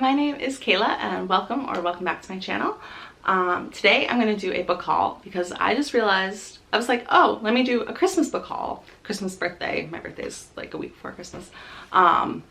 my name is Kayla and welcome back to my channel. Today I'm going to do a book haul because I just realized, I was like, oh, let me do a Christmas book haul. Christmas birthday, my birthday is like a week before Christmas. And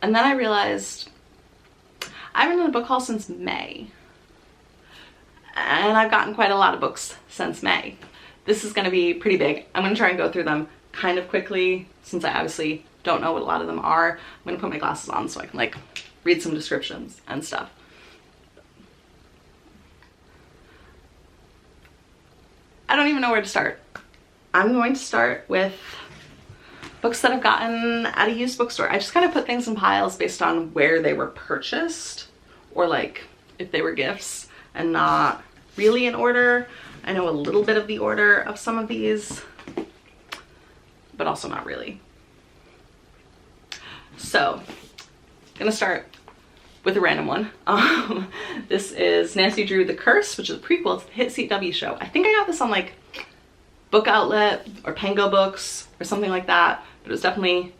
then I realized I haven't done a book haul since May. And I've gotten quite a lot of books since May. This is going to be pretty big. I'm going to try and go through them kind of quickly since I obviously don't know what a lot of them are. I'm going to put my glasses on so I can like read some descriptions and stuff. I don't even know where to start. I'm going to start with books that I've gotten at a used bookstore. I just kind of put things in piles based on where they were purchased or like if they were gifts and not really in order. I know a little bit of the order of some of these, but also not really. So I'm gonna start with a random one. This is Nancy Drew The Curse, which is a prequel to the hit CW show. I think I got this on like Book Outlet or Pango Books or something like that, but it was definitely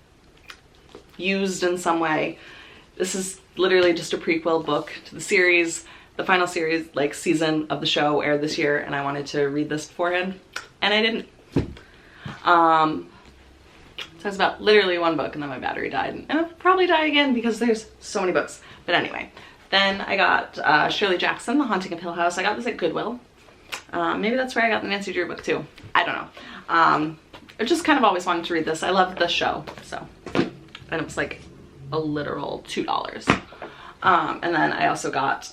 used in some way. This is literally just a prequel book to the series. The final series, like season of the show, aired this year, and I wanted to read this beforehand, and I didn't. So it's about literally one book, and then my battery died, and it'll probably die again because there's so many books. But anyway, then I got Shirley Jackson, The Haunting of Hill House. I got this at Goodwill. Maybe that's where I got the Nancy Drew book too. I don't know. I just kind of always wanted to read this. I loved the show, so. And it was like a literal $2. And then I also got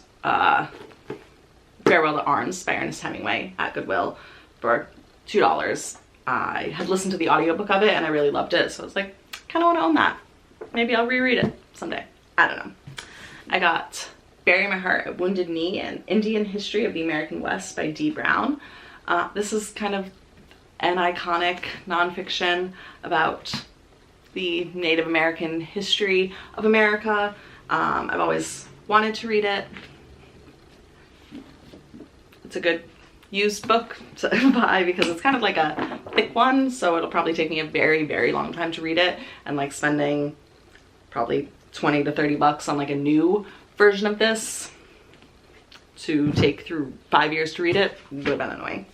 Farewell to Arms by Ernest Hemingway at Goodwill for $2. I had listened to the audiobook of it and I really loved it, so I was like, kind of want to own that. Maybe I'll reread it someday. I don't know. I got Bury My Heart at Wounded Knee and Indian History of the American West by D. Brown. This is kind of an iconic nonfiction about the Native American history of America. I've always wanted to read it. It's a good used book to buy because it's kind of like a thick one, so it'll probably take me a very, very long time to read it, and like spending probably 20 to 30 bucks on like a new version of this to take through 5 years to read it would have been annoying.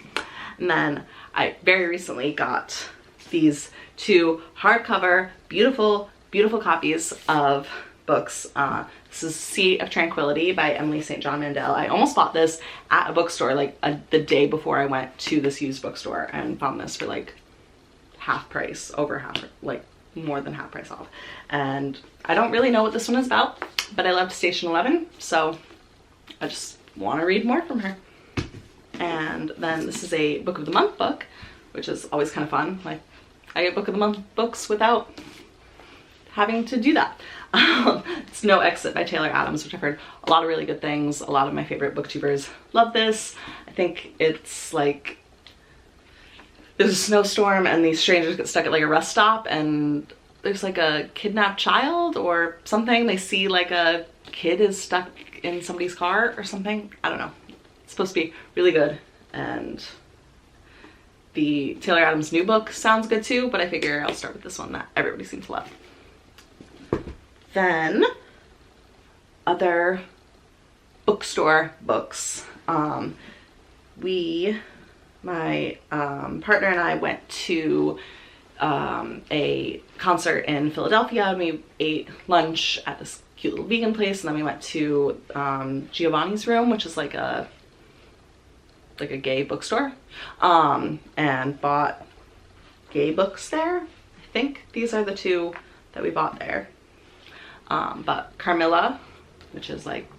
And then I very recently got these two hardcover, beautiful, beautiful copies of books. This is Sea of Tranquility by Emily St. John Mandel. I almost bought this at a bookstore like the day before I went to this used bookstore and found this for like half price, over half, like more than half price off. And I don't really know what this one is about, but I loved Station 11, so I just want to read more from her. And then this is a Book of the Month book, which is always kind of fun. Like I get Book of the Month books without having to do that. It's No Exit by Taylor Adams, which I've heard a lot of really good things. A lot of my favorite booktubers love this. I think it's like there's a snowstorm and these strangers get stuck at like a rest stop and there's like a kidnapped child or something. They see like a kid is stuck in somebody's car or something. I don't know. It's supposed to be really good, and the Taylor Adams new book sounds good too, but I figure I'll start with this one that everybody seems to love. Then other bookstore books. My partner and I went to a concert in Philadelphia, and we ate lunch at this cute little vegan place, and then we went to Giovanni's Room, which is like a gay bookstore, and bought gay books there. I think these are the two that we bought there. But Carmilla, which is like,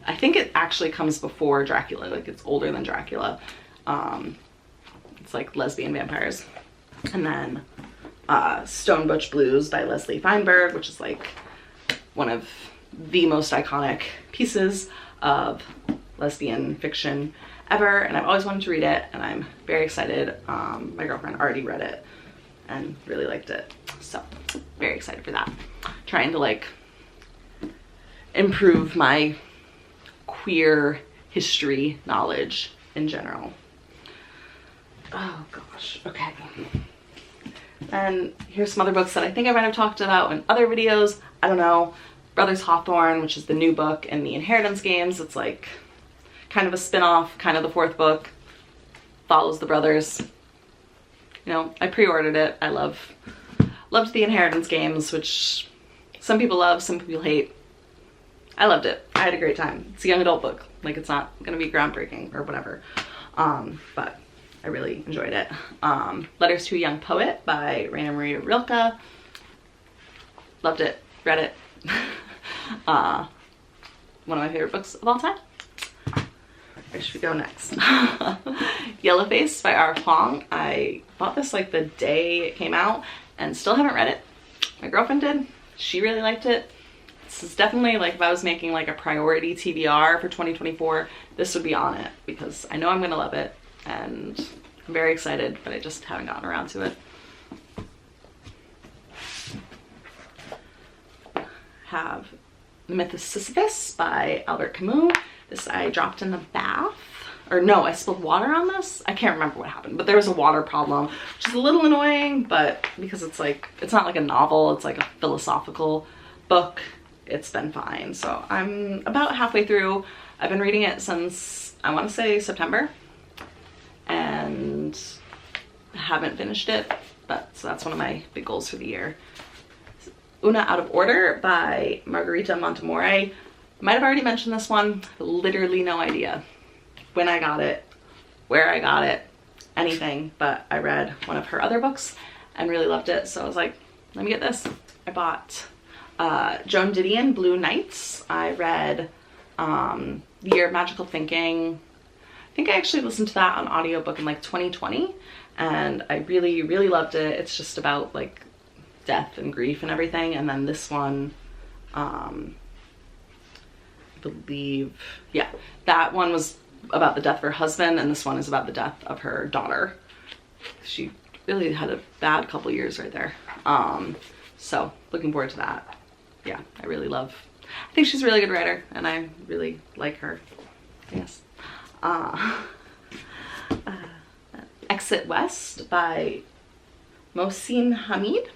I think it actually comes before Dracula, like it's older than Dracula. It's like lesbian vampires. And then Stone Butch Blues by Leslie Feinberg, which is like one of the most iconic pieces of lesbian fiction ever, and I've always wanted to read it, and I'm very excited. My girlfriend already read it and really liked it, so very excited for that. Trying to like improve my queer history knowledge in general. Oh gosh, okay. And here's some other books that I think I might have talked about in other videos. I don't know. Brothers Hawthorne, which is the new book in the Inheritance games. It's like kind of a spin-off, kind of the fourth book, follows the brothers. You know, I pre-ordered it. I loved the Inheritance games, which some people love, some people hate. I loved it. I had a great time. It's a young adult book. Like, it's not gonna be groundbreaking or whatever, but I really enjoyed it. Letters to a Young Poet by Raina Maria Rilke. Loved it. Read it. One of my favorite books of all time. Where should we go next? Yellowface by R. Huang. I bought this like the day it came out and still haven't read it. My girlfriend did. She really liked it. This is definitely like, if I was making like a priority TBR for 2024, this would be on it because I know I'm gonna love it and I'm very excited, but I just haven't gotten around to it. Have The Myth of Sisyphus by Albert Camus. This I dropped in the bath, or no, I spilled water on this. I can't remember what happened, but there was a water problem, which is a little annoying, but because it's like, it's not like a novel, it's like a philosophical book, it's been fine. So I'm about halfway through. I've been reading it since, I want to say September, and haven't finished it, but so that's one of my big goals for the year. Una Out of Order by Margarita Montemore. Might have already mentioned this one. Literally no idea when I got it, where I got it, anything, but I read one of her other books and really loved it. So I was like, let me get this. I bought Joan Didion, Blue Nights. I read The Year of Magical Thinking. I think I actually listened to that on audiobook in like 2020 and I really, really loved it. It's just about like death and grief and everything. And then this one, I believe, yeah, that one was about the death of her husband and this one is about the death of her daughter. She really had a bad couple years right there. So looking forward to that. Yeah, I think she's a really good writer and I really like her. Yes. Exit West by Mohsin Hamid.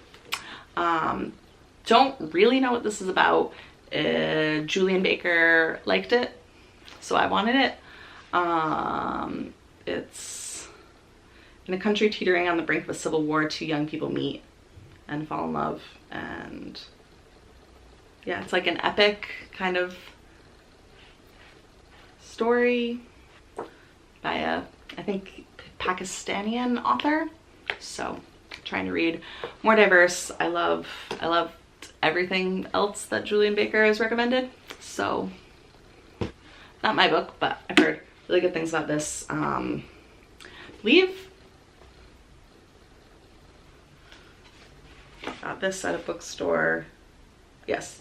Don't really know what this is about. Julian Baker liked it, so I wanted it. It's in a country teetering on the brink of a civil war, two young people meet and fall in love, and yeah, it's like an epic kind of story by a, I think, Pakistani author. So trying to read more diverse. I love everything else that Julian Baker has recommended. So not my book, but I've heard really good things about this. Got this at a bookstore. Yes.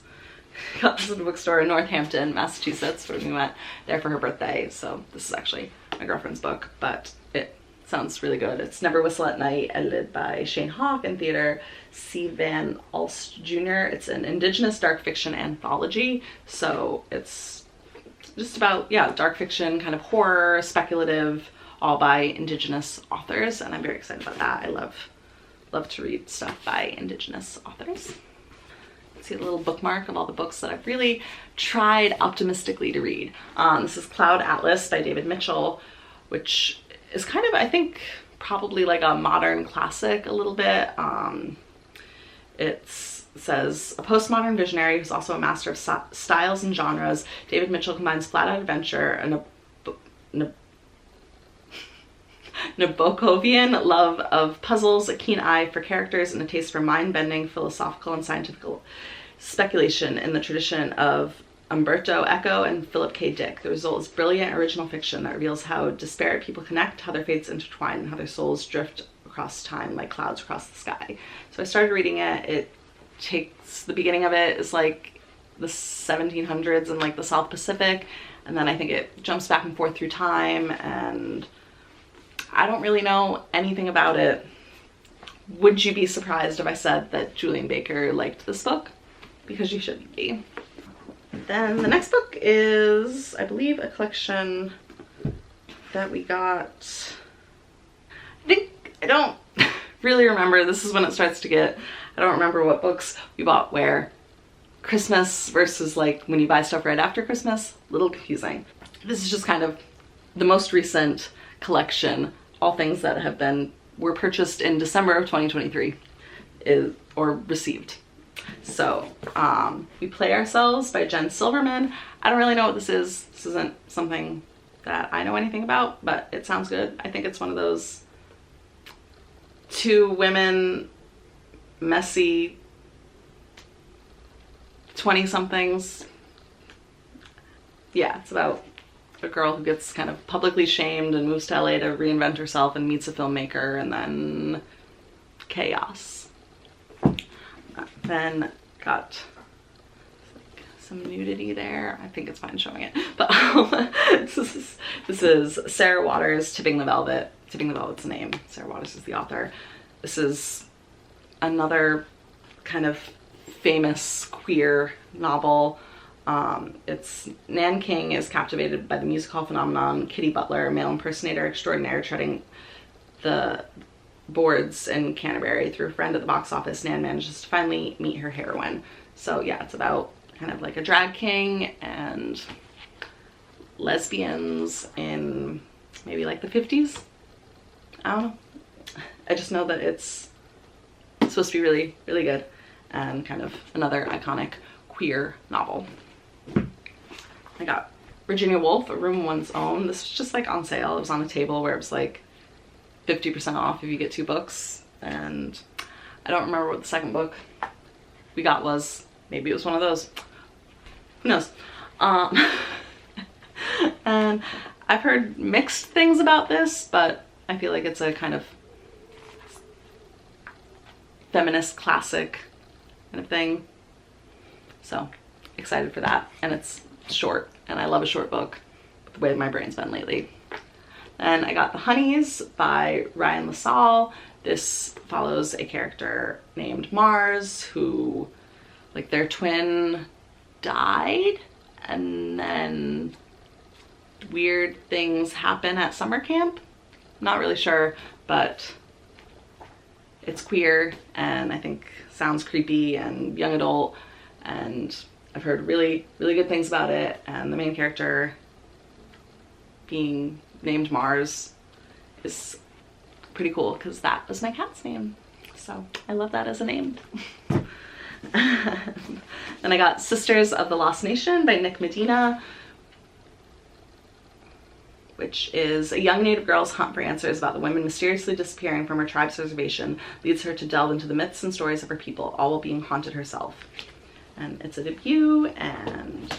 Got this at a bookstore in Northampton, Massachusetts, where we went there for her birthday. So this is actually my girlfriend's book, but it sounds really good. It's Never Whistle at Night, edited by Shane Hawk and theater C. Van Alst Jr. It's an Indigenous dark fiction anthology. So it's just about, yeah, dark fiction, kind of horror, speculative, all by Indigenous authors. And I'm very excited about that. I love to read stuff by Indigenous authors. See a little bookmark of all the books that I've really tried optimistically to read. This is Cloud Atlas by David Mitchell, which is kind of, I think, probably like a modern classic a little bit. It says, a postmodern visionary who's also a master of styles and genres, David Mitchell combines flat-out adventure and a Nabokovian love of puzzles, a keen eye for characters, and a taste for mind-bending philosophical and scientific speculation in the tradition of Umberto Eco and Philip K. Dick. The result is brilliant original fiction that reveals how disparate people connect, how their fates intertwine, and how their souls drift across time like clouds across the sky. So I started reading it. It takes, the beginning of it is like the 1700s in like the South Pacific, and then I think it jumps back and forth through time, and I don't really know anything about it. Would you be surprised if I said that Julian Baker liked this book? Because you shouldn't be. Then the next book is, I believe, a collection that we got, I don't really remember. This is when it starts to get, I don't remember what books we bought where. Christmas versus like when you buy stuff right after Christmas, a little confusing. This is just kind of the most recent collection, all things that were purchased in December of 2023 or received. So We Play Ourselves by Jen Silverman. I don't really know what this is. This isn't something that I know anything about, but it sounds good. I think it's one of those two women, messy 20-somethings. Yeah, it's about a girl who gets kind of publicly shamed and moves to LA to reinvent herself and meets a filmmaker, and then chaos. Then got some nudity there. I think it's fine showing it. But this is Sarah Waters' Tipping the Velvet. Tipping the Velvet's the name. Sarah Waters is the author. This is another kind of famous queer novel. It's Nan King is captivated by the music hall phenomenon Kitty Butler, male impersonator extraordinaire, treading the boards in Canterbury. Through a friend at the box office, Nan manages to finally meet her heroine. So yeah, it's about kind of like a drag king and lesbians in maybe like the 50s. I don't know. I just know that it's supposed to be really, really good and kind of another iconic queer novel. I got Virginia Woolf, A Room One's Own. This was just like on sale. It was on a table where it was like 50% off if you get 2 books. And I don't remember what the second book we got was. Maybe it was one of those. Who knows? And I've heard mixed things about this, but I feel like it's a kind of feminist classic kind of thing. So excited for that. And it's short, and I love a short book with the way my brain's been lately. And I got The Honeys by Ryan LaSalle. This follows a character named Mars who, like, their twin died, and then weird things happen at summer camp. Not really sure, but it's queer and I think sounds creepy and young adult, and I've heard really, really good things about it. And the main character being named Mars is pretty cool because that was my cat's name. So I love that as a name. Then I got Sisters of the Lost Nation by Nick Medina, which is a young Native girl's hunt for answers about the women mysteriously disappearing from her tribe's reservation leads her to delve into the myths and stories of her people, all while being haunted herself. And it's a debut, and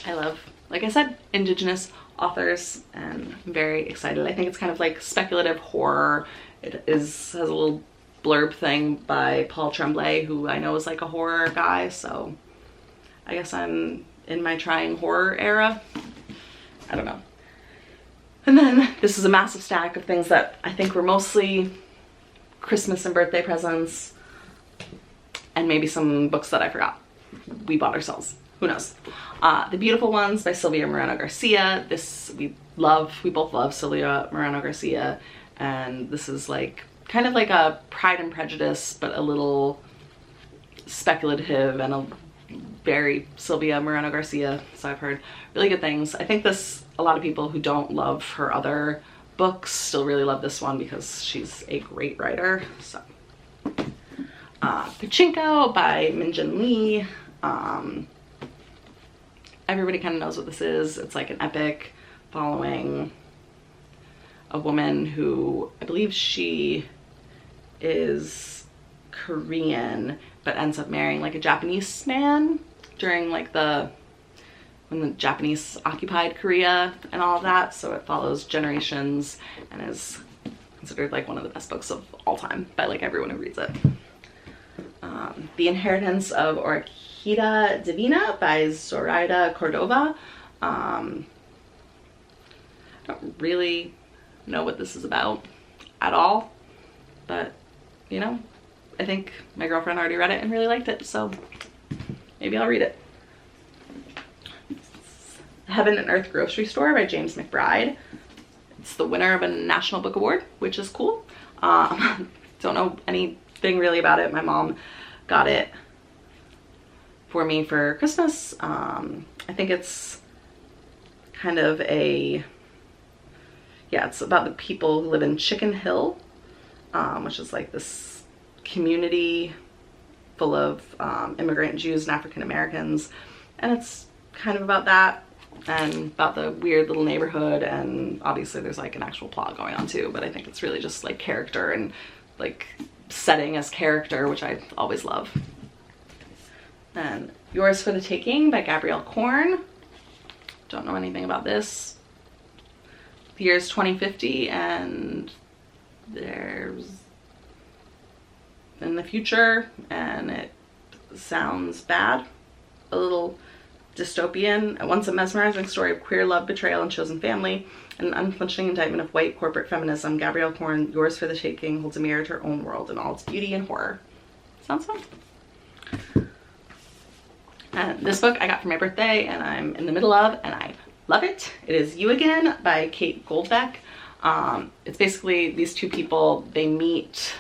I love, like I said, Indigenous authors, and I'm very excited. I think it's kind of like speculative horror. It has a little blurb thing by Paul Tremblay, who I know is like a horror guy, so I guess I'm in my trying horror era. I don't know. And then this is a massive stack of things that I think were mostly Christmas and birthday presents, and maybe some books that I forgot we bought ourselves. Who knows? The Beautiful Ones by Sylvia Moreno Garcia. This we both love Sylvia Moreno Garcia, and this is like kind of like a Pride and Prejudice, but a little speculative and a very Sylvia Moreno Garcia. So I've heard really good things. I think a lot of people who don't love her other books still really love this one because she's a great writer. So Pachinko by Minjin Lee. Everybody kind of knows what this is. It's like an epic following a woman who, I believe she is Korean, but ends up marrying like a Japanese man during like when the Japanese occupied Korea and all of that. So it follows generations and is considered like one of the best books of all time by like everyone who reads it. The Inheritance of Orquídea Divina by Zoraida Cordova. I don't really know what this is about at all, but you know, I think my girlfriend already read it and really liked it, so maybe I'll read it. Heaven and Earth Grocery Store by James McBride. It's the winner of a National Book Award, which is cool. Don't know anything really about it. My mom got it for me for Christmas. I think it's kind of a, yeah, it's about the people who live in Chicken Hill, which is like this community full of immigrant Jews and African Americans, and it's kind of about that and about the weird little neighborhood, and obviously there's like an actual plot going on too, but I think it's really just like character and like setting as character, which I always love. And Yours for the Taking by Gabrielle Korn. Don't know anything about this. The year is 2050 and there's in the future, and it sounds bad, a little dystopian. At once a mesmerizing story of queer love, betrayal, and chosen family, and an unflinching indictment of white corporate feminism, Gabrielle Korn, Yours for the Taking, holds a mirror to her own world in all its beauty and horror. Sounds fun. And this book I got for my birthday and I'm in the middle of, and I love it. It is You Again by Kate Goldbeck. It's basically these two people, they meet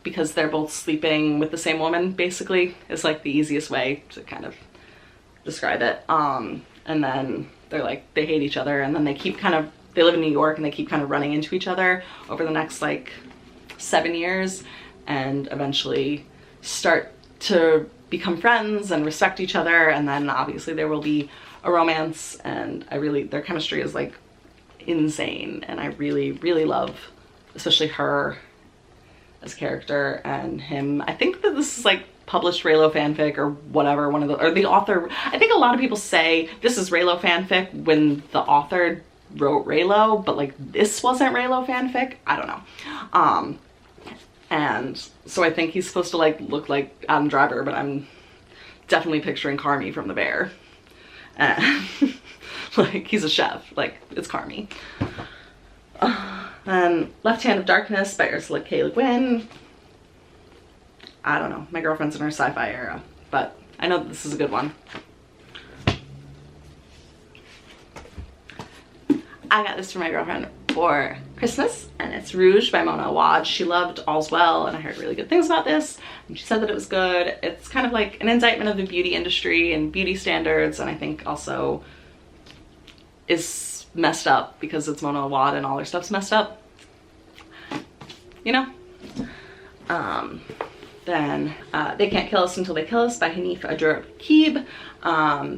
because they're both sleeping with the same woman, basically, is like the easiest way to kind of describe it. And then they're like, they hate each other, and then they keep kind of, they live in New York and they keep kind of running into each other over the next like 7 years, and eventually start to become friends and respect each other, and then obviously there will be a romance, and their chemistry is like insane, and I really, really love especially her as a character and him. I think that this is like published Raylo fanfic or whatever, or the author, I think a lot of people say this is Raylo fanfic when the author wrote Raylo, but like this wasn't Raylo fanfic, I don't know. And so I think he's supposed to like look like Adam Driver, but I'm definitely picturing Carmy from The Bear. Like he's a chef, like it's Carmy. And Left Hand of Darkness by Ursula K. Le Guin. I don't know, my girlfriend's in her sci-fi era, but I know that this is a good one. I got this for my girlfriend for Christmas, and it's Rouge by Mona Awad. She loved All's Well, and I heard really good things about this, and she said that it was good. It's kind of like an indictment of the beauty industry and beauty standards, and I think also is messed up because it's Mona Awad and all her stuff's messed up, you know? Then They Can't Kill Us Until They Kill Us by Hanif Abdurraqib.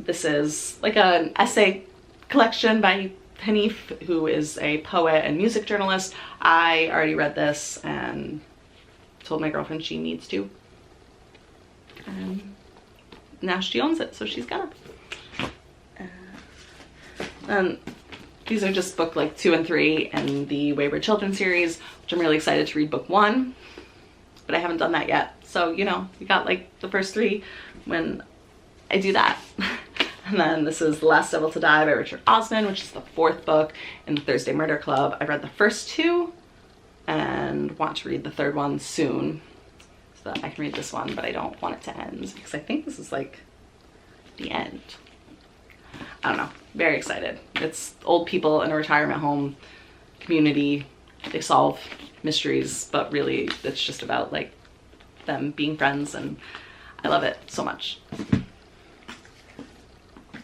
This is like an essay collection by Hanif, who is a poet and music journalist. I already read this and told my girlfriend she needs to. And now she owns it, so she's gonna. And these are just book like 2 and 3 in the Wayward Children series, which I'm really excited to read book 1, but I haven't done that yet. So, you know, you got like the first 3 when I do that. And then this is The Last Devil to Die by Richard Osman, which is the 4th book in the Thursday Murder Club. I've read the first 2 and want to read the 3rd one soon so that I can read this one, but I don't want it to end because I think this is like the end. I don't know, very excited. It's old people in a retirement home community. They solve mysteries, but really it's just about like them being friends, and I love it so much.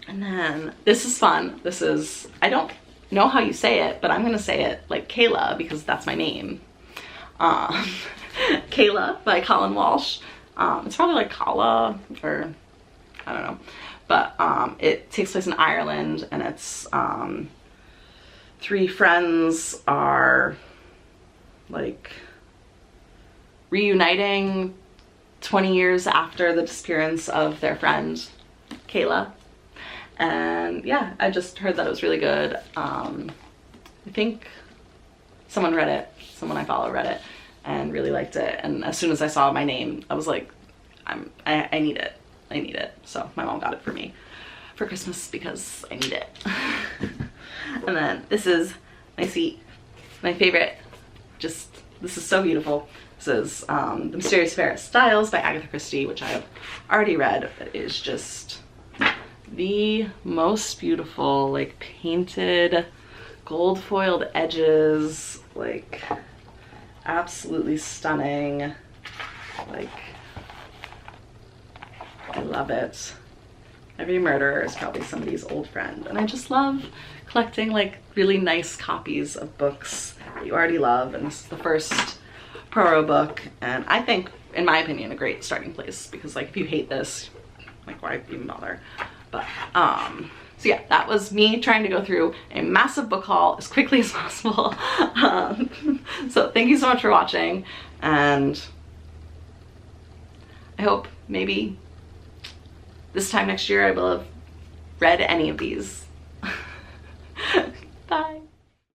And then this is fun. This is, I don't know how you say it, but I'm gonna say it like Kayla because that's my name. Kayla by Colin Walsh. It's probably like Kala, or I don't know. But it takes place in Ireland, and it's 3 friends are like reuniting 20 years after the disappearance of their friend Kayla. And yeah, I just heard that it was really good. I think someone read it, someone I follow read it and really liked it, and as soon as I saw my name I was like, I need it. I need it. So my mom got it for me for Christmas because I need it. And then this is my favorite, just, this is so beautiful. This is The Mysterious Affair of Styles by Agatha Christie, which I have already read, but it is just the most beautiful, like painted, gold foiled edges, like absolutely stunning. Like, I love it. Every murderer is probably somebody's old friend. And I just love collecting like really nice copies of books that you already love. And this is the first Poirot book. And I think, in my opinion, a great starting place, because like if you hate this, like why even bother? But so yeah, that was me trying to go through a massive book haul as quickly as possible. So thank you so much for watching, and I hope maybe this time next year I will have read any of these.